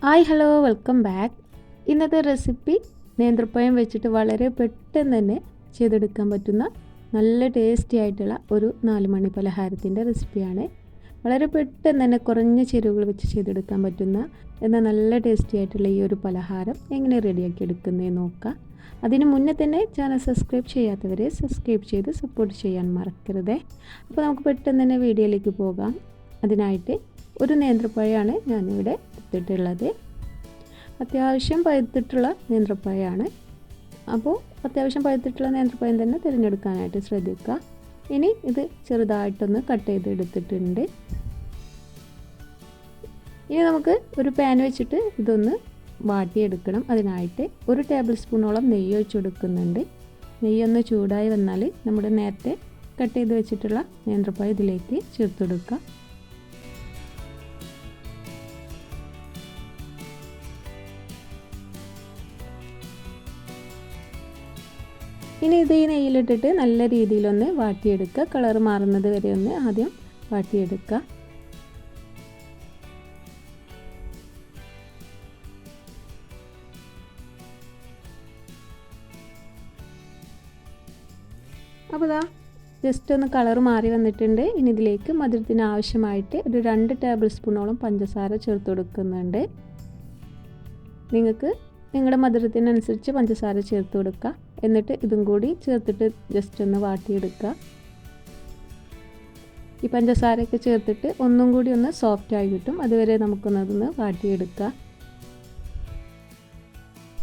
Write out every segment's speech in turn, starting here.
Hi hello welcome back. ഇന്നത്തെ recipe നേന്ത്രപ്പഴം വെച്ചിട്ട് വളരെ പെട്ടെന്ന് തന്നെ ചെയ്തെടുക്കാൻ പറ്റുന്ന നല്ല ടേസ്റ്റി ആയിട്ടുള്ള ഒരു 4 മണി പലഹാരത്തിൻ്റെ റെസിപ്പിയാണ്. വളരെ പെട്ടെന്ന് തന്നെ കുറഞ്ഞ ചേരുവകൾ വെച്ച് ചെയ്തെടുക്കാൻ പറ്റുന്ന എന്നാൽ നല്ല ടേസ്റ്റി ആയിട്ടുള്ള ഈ ഒരു പലഹാരം എങ്ങനെ റെഡിയാക്കി എടുക്കുന്നതെന്ന് നോക്കാം. അതിന് മുന്നേ തന്നെ ചാനൽ സബ്സ്ക്രൈബ് ചെയ്യാത്തവരെ സബ്സ്ക്രൈബ് ചെയ്ത് സപ്പോർട്ട് ചെയ്യാൻ മറക്കരുതേ. അപ്പോൾ നമുക്ക് പെട്ടെന്ന് തന്നെ വീഡിയോയിലേക്ക് പോകാം. അതിനായിട്ട് ഒരു നേന്ത്രപ്പഴമാണ് ഞാനിവിടെ എടുത്തിട്ടുള്ളത്. അത്യാവശ്യം പഴുത്തിട്ടുള്ള നേന്ത്രപ്പഴമാണ്. അപ്പോൾ അത്യാവശ്യം പഴുത്തിട്ടുള്ള നേന്ത്രപ്പഴം തന്നെ തിരഞ്ഞെടുക്കാനായിട്ട് ശ്രദ്ധിക്കുക. ഇനി ഇത് ചെറുതായിട്ടൊന്ന് കട്ട് ചെയ്തെടുത്തിട്ടുണ്ട്. ഇനി നമുക്ക് ഒരു പാൻ വെച്ചിട്ട് ഇതൊന്ന് വാട്ടിയെടുക്കണം. അതിനായിട്ട് 1 ടേബിൾ സ്പൂണോളം നെയ്യ് ഒഴിച്ച് കൊടുക്കുന്നുണ്ട്. നെയ്യൊന്ന് ചൂടായി വന്നാൽ നമ്മുടെ നേരത്തെ കട്ട് ചെയ്ത് വെച്ചിട്ടുള്ള നേന്ത്രപ്പഴം ഇതിലേക്ക് ചേർത്ത് കൊടുക്കുക. ഇനി ഇത് ഈ നെയ്യിലിട്ടിട്ട് നല്ല രീതിയിലൊന്ന് വാട്ടിയെടുക്കുക. കളർ മാറുന്നത് വരെ ഒന്ന് ആദ്യം വാട്ടിയെടുക്കുക. അപ്പോൾ ഇതാ ജസ്റ്റ് ഒന്ന് കളർ മാറി വന്നിട്ടുണ്ട്. ഇനി ഇതിലേക്ക് മധുരത്തിന് ആവശ്യമായിട്ട് ഒരു 2 ടേബിൾ സ്പൂണോളം പഞ്ചസാര ചേർത്ത് കൊടുക്കുന്നുണ്ട്. നിങ്ങൾക്ക് നിങ്ങളുടെ മധുരത്തിനനുസരിച്ച് പഞ്ചസാര ചേർത്ത് കൊടുക്കുക. എന്നിട്ട് ഇതും കൂടി ചേർത്തിട്ട് ജസ്റ്റ് ഒന്ന് വാട്ടിയെടുക്കുക. ഈ പഞ്ചസാരയൊക്കെ ചേർത്തിട്ട് ഒന്നും കൂടി ഒന്ന് സോഫ്റ്റ് ആയി കിട്ടും. അതുവരെ നമുക്കൊന്നതൊന്ന് വാട്ടിയെടുക്കുക.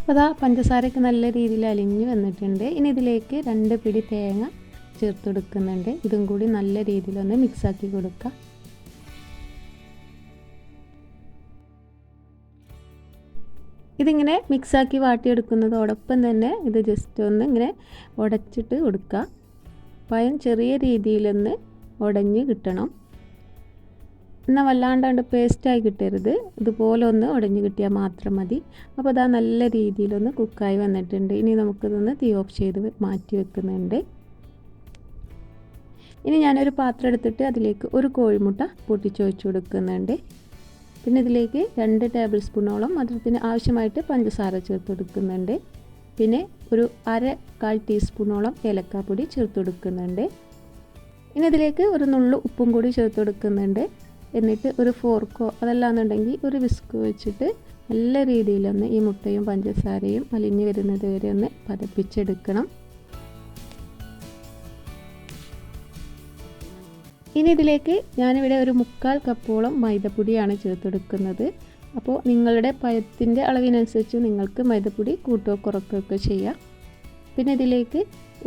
അപ്പോൾ അതാ പഞ്ചസാരയൊക്കെ നല്ല രീതിയിൽ അലിഞ്ഞ് വന്നിട്ടുണ്ട്. ഇനി ഇതിലേക്ക് 2 പിടി തേങ്ങ ചേർത്ത് കൊടുക്കുന്നുണ്ട്. ഇതും കൂടി നല്ല രീതിയിലൊന്ന് മിക്സാക്കി കൊടുക്കുക. ഇതിങ്ങനെ മിക്സാക്കി വാട്ടിയെടുക്കുന്നതോടൊപ്പം തന്നെ ഇത് ജസ്റ്റ് ഒന്ന് ഇങ്ങനെ ഉടച്ചിട്ട് കൊടുക്കുക. പഴം ചെറിയ രീതിയിലൊന്ന് ഉടഞ്ഞ് കിട്ടണം. എന്നാൽ വല്ലാണ്ട് പേസ്റ്റായി കിട്ടരുത്. ഇതുപോലെ ഒന്ന് ഉടഞ്ഞ് കിട്ടിയാൽ മാത്രം മതി. അപ്പോൾ അതാ നല്ല രീതിയിലൊന്ന് കുക്കായി വന്നിട്ടുണ്ട്. ഇനി നമുക്കിതൊന്ന് തീ ഓഫ് ചെയ്ത് മാറ്റി വെക്കുന്നുണ്ട്. ഇനി ഞാനൊരു പാത്രം എടുത്തിട്ട് അതിലേക്ക് ഒരു കോഴിമുട്ട പൊട്ടിച്ചൊഴിച്ച് കൊടുക്കുന്നുണ്ട്. പിന്നെ ഇതിലേക്ക് 2 ടേബിൾ സ്പൂണോളം മധുരത്തിന് ആവശ്യമായിട്ട് പഞ്ചസാര ചേർത്ത് കൊടുക്കുന്നുണ്ട്. പിന്നെ ഒരു 1/4 ടീസ്പൂണോളം ഏലക്കാപ്പൊടി ചേർത്ത് കൊടുക്കുന്നുണ്ട്. ഇനി ഇതിലേക്ക് ഒരു നുള്ളു ഉപ്പും കൂടി ചേർത്ത് കൊടുക്കുന്നുണ്ട്. എന്നിട്ട് ഒരു ഫോർക്കോ അതല്ലാന്നുണ്ടെങ്കിൽ ഒരു വിസ്ക് വെച്ചിട്ട് നല്ല രീതിയിലൊന്ന് ഈ മുട്ടയും പഞ്ചസാരയും അലിഞ്ഞ് വരുന്നത് വരെ ഒന്ന് പതപ്പിച്ചെടുക്കണം. ഇനി ഇതിലേക്ക് ഞാനിവിടെ ഒരു 1/4 കപ്പോളം മൈദപ്പൊടിയാണ് ചേർത്തെടുക്കുന്നത്. അപ്പോൾ നിങ്ങളുടെ പഴത്തിൻ്റെ അളവിനനുസരിച്ച് നിങ്ങൾക്ക് മൈദപ്പൊടി കൂട്ടുകയോ കുറയ്ക്കുകയൊക്കെ ചെയ്യാം. പിന്നെ ഇതിലേക്ക്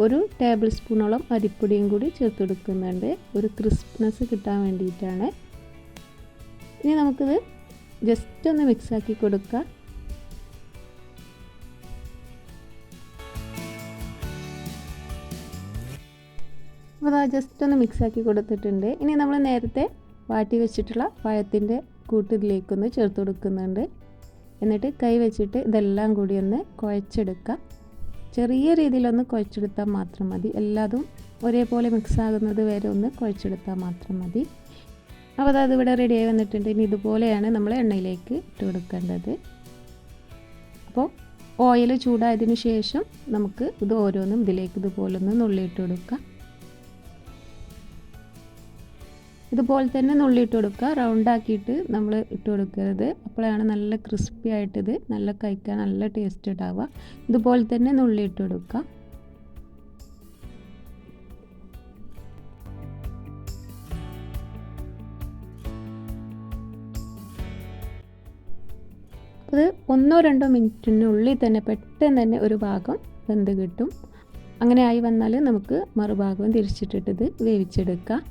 1 ടേബിൾ സ്പൂണോളം അരിപ്പൊടിയും കൂടി ചേർത്തെടുക്കുന്നുണ്ട്. ഒരു ക്രിസ്പ്നെസ് കിട്ടാൻ വേണ്ടിയിട്ടാണ്. ഇനി നമുക്കിത് ജസ്റ്റ് ഒന്ന് മിക്സാക്കി കൊടുക്കാം. അപ്പോൾ അത് ജസ്റ്റ് ഒന്ന് മിക്സാക്കി കൊടുത്തിട്ടുണ്ട്. ഇനി നമ്മൾ നേരത്തെ വാട്ടി വെച്ചിട്ടുള്ള പഴത്തിൻ്റെ കൂട്ട് ഇതിലേക്കൊന്ന് ചേർത്ത് കൊടുക്കുന്നുണ്ട്. എന്നിട്ട് കൈ വെച്ചിട്ട് ഇതെല്ലാം കൂടി ഒന്ന് കുഴച്ചെടുക്കുക. ചെറിയ രീതിയിലൊന്ന് കുഴച്ചെടുത്താൽ മാത്രം മതി. എല്ലാതും ഒരേപോലെ മിക്സാകുന്നത് വരെ ഒന്ന് കുഴച്ചെടുത്താൽ മാത്രം മതി. അപ്പോൾ അതിവിടെ റെഡിയായി വന്നിട്ടുണ്ട്. ഇനി ഇതുപോലെയാണ് നമ്മൾ എണ്ണയിലേക്ക് ഇട്ട് കൊടുക്കേണ്ടത്. അപ്പോൾ ഓയിൽ ചൂടായതിനു ശേഷം നമുക്ക് ഇത് ഓരോന്നും ഇതിലേക്ക് ഇതുപോലെ ഒന്ന് നുള്ളിയിട്ട് കൊടുക്കുക. ഇതുപോലെ തന്നെ നുള്ളിയിട്ട് കൊടുക്കുക. റൗണ്ടാക്കിയിട്ട് നമ്മൾ ഇട്ട് കൊടുക്കരുത്. അപ്പോഴാണ് നല്ല ക്രിസ്പി ആയിട്ടിത് നല്ല കഴിക്കാൻ നല്ല ടേസ്റ്റ് ഉണ്ടാവുക. ഇതുപോലെ തന്നെ നുള്ളിയിട്ട് കൊടുക്കുക. അത് 1-2 മിനിറ്റിനുള്ളിൽ തന്നെ പെട്ടെന്ന് തന്നെ ഒരു ഭാഗം വെന്ത് കിട്ടും. അങ്ങനെ ആയി വന്നാൽ നമുക്ക് മറുഭാഗവും തിരിച്ചിട്ടിട്ട് ഇത് വേവിച്ചെടുക്കാം.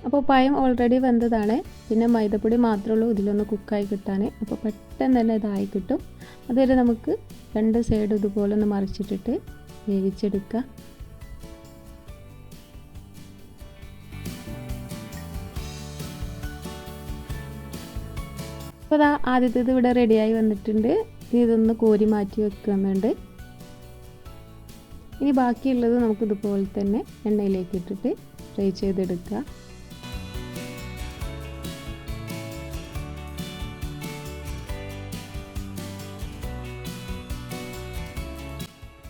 അപ്പോൾ പഴം ഓൾറെഡി വെന്തതാണ്. പിന്നെ മൈദപ്പൊടി മാത്രമേ ഉള്ളൂ ഇതിലൊന്ന് കുക്കായി കിട്ടാൻ. അപ്പോൾ പെട്ടെന്ന് തന്നെ ഇതായി കിട്ടും. അതുവരെ നമുക്ക് 2 സൈഡ് ഇതുപോലെ ഒന്ന് മറിച്ചിട്ടിട്ട് വേവിച്ചെടുക്കുക. അപ്പോൾ അതാ ആദ്യത്തേത് ഇവിടെ റെഡിയായി വന്നിട്ടുണ്ട്. ഇതൊന്ന് കോരി മാറ്റി വെക്കുന്നുണ്ട്. ഇനി ബാക്കിയുള്ളത് നമുക്കിതുപോലെ തന്നെ എണ്ണയിലേക്ക് ഇട്ടിട്ട് ഫ്രൈ ചെയ്തെടുക്കുക.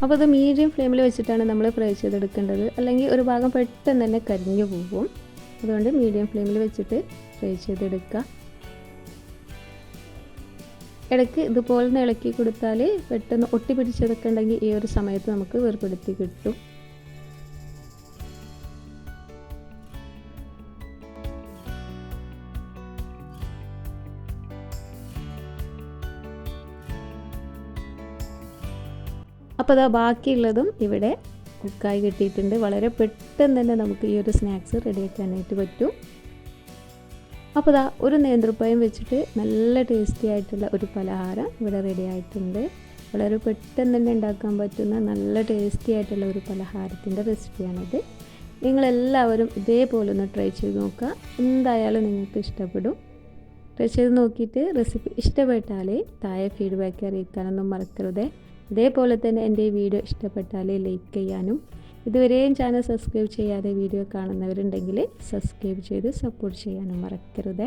അപ്പോൾ അത് മീഡിയം ഫ്ലെയിമിൽ വെച്ചിട്ടാണ് നമ്മൾ ഫ്രൈ ചെയ്തെടുക്കേണ്ടത്, അല്ലെങ്കിൽ ഒരു ഭാഗം പെട്ടെന്ന് തന്നെ കരിഞ്ഞു പോകും. അതുകൊണ്ട് മീഡിയം ഫ്ലെയിമിൽ വെച്ചിട്ട് ഫ്രൈ ചെയ്തെടുക്കുക. ഇടയ്ക്ക് ഇതുപോലെ ഒന്ന് ഇളക്കി കൊടുത്താൽ പെട്ടെന്ന് ഒട്ടി പിടിച്ചതൊക്കെ ഉണ്ടെങ്കിൽ ഈ ഒരു സമയത്ത് നമുക്ക് വേർപെടുത്തി കിട്ടും. അപ്പോൾ അതാ ബാക്കിയുള്ളതും ഇവിടെ കുക്കായി കിട്ടിയിട്ടുണ്ട്. വളരെ പെട്ടെന്ന് തന്നെ നമുക്ക് ഈ ഒരു സ്നാക്സ് റെഡിയാക്കാനായിട്ട് പറ്റും. അപ്പോൾ ഇതാ ഒരു നേന്ത്രപ്പഴം വെച്ചിട്ട് നല്ല ടേസ്റ്റി ആയിട്ടുള്ള ഒരു പലഹാരം ഇവിടെ റെഡി ആയിട്ടുണ്ട്. വളരെ പെട്ടെന്ന് തന്നെ ഉണ്ടാക്കാൻ പറ്റുന്ന നല്ല ടേസ്റ്റി ആയിട്ടുള്ള ഒരു പലഹാരത്തിൻ്റെ റെസിപ്പിയാണിത്. നിങ്ങളെല്ലാവരും ഇതേപോലെ ഒന്ന് ട്രൈ ചെയ്ത് നോക്കുക. എന്തായാലും നിങ്ങൾക്ക് ഇഷ്ടപ്പെടും. ട്രൈ ചെയ്ത് നോക്കിയിട്ട് റെസിപ്പി ഇഷ്ടപ്പെട്ടാൽ താഴെ ഫീഡ്ബാക്ക് അറിയിക്കാനൊന്നും മറക്കരുത്. അതേപോലെ തന്നെ എൻ്റെ ഈ വീഡിയോ ഇഷ്ടപ്പെട്ടാൽ ലൈക്ക് ചെയ്യാനും, ഇതുവരെയും ചാനൽ സബ്സ്ക്രൈബ് ചെയ്യാതെ വീഡിയോ കാണുന്നവരുണ്ടെങ്കിൽ സബ്സ്ക്രൈബ് ചെയ്ത് സപ്പോർട്ട് ചെയ്യാനും മറക്കരുത്.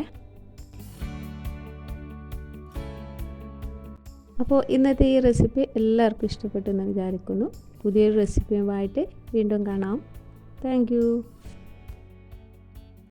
അപ്പോൾ ഇന്നത്തെ ഈ റെസിപ്പി എല്ലാവർക്കും ഇഷ്ടപ്പെട്ടെന്ന് വിചാരിക്കുന്നു. പുതിയൊരു റെസിപ്പിയുമായിട്ട് വീണ്ടും കാണാം. Thank you.